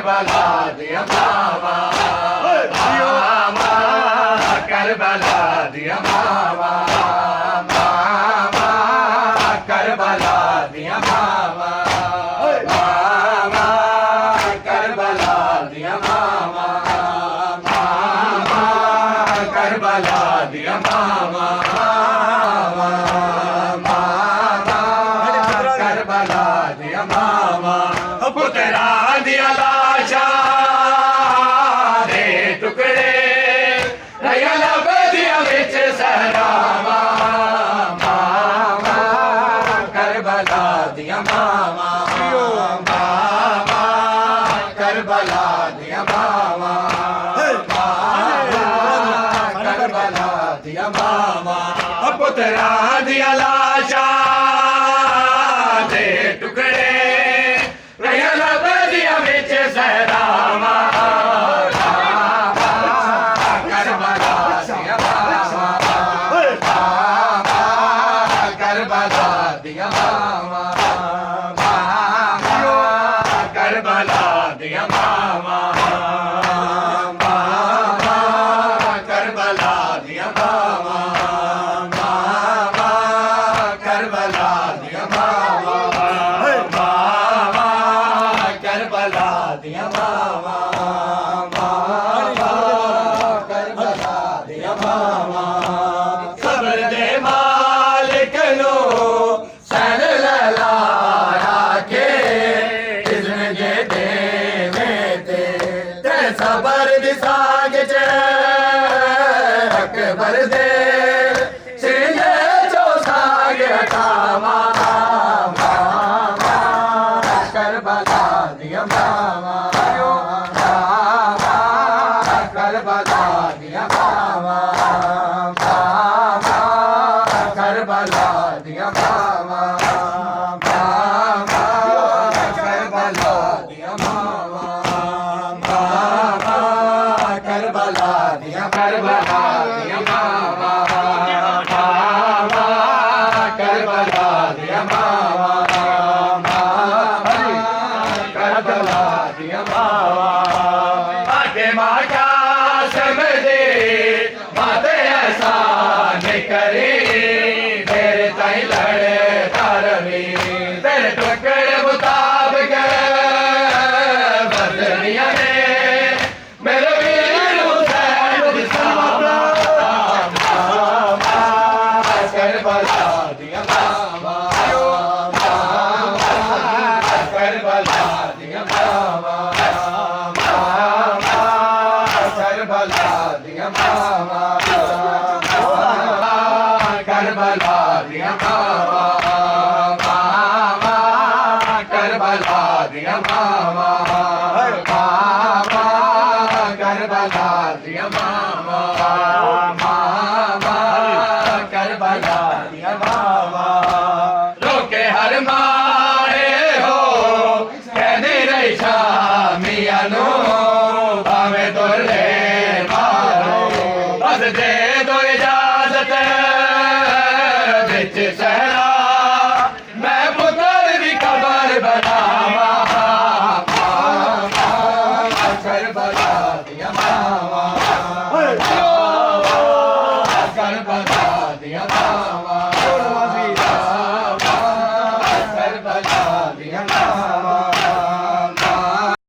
Karbala दिया मामा मामा Karbala दिया मामा मामा Karbala दिया मामा मामा करबला दिया मामा मामा करबला दिया मामा मामा करबला दिया मामा पुत्रा दिया लाशा दे टुकड़े रैया बदिया विच सहरावा मामा करबला दिया मामा मामा करबला दिया मामा मामा करबला दिया मामा पुत्रा दिया लाशा दे टुकड़े रैया बदिया विच सहरावा करबला दिया मामा करबला दिया मामा करबला दिया मामा करबला दिया मामा करबला दिया मामा करबला दिया मामा करबला दिया मामा सबर दे मालिक नो सैन ललाया के इज़्न जे देवे ते सबर दी साग च अकबर दे सीने चो साग हटावा करबला दिया मामा करबला दिया मामा करबला दिया मामा करबला दिया मामा करबला दिया करबला दिया मामा करबला दिया मामा करबला दिया मामा आगे माँ का समझे बातें ऐसा नहीं करे तेरे ताई लड़े तारवी तेरे टुकड़े मुताबिक बदलिया ने मेरे वीर हुसैन करबला दिया मामा करबला दिया मामा करबला दिया मामा करबला दिया मामा करबला दिया मामा करबला दिया मामा करबला दिया मामा रोके हर मारे हो कहने रही शामिया नो भावे दोले मारो बस दे दो इजाजत बिच सहरा मैं पुत्र दी खबर बनावा करबला दिया मामा करबला दिया मामा करबला दिया मामा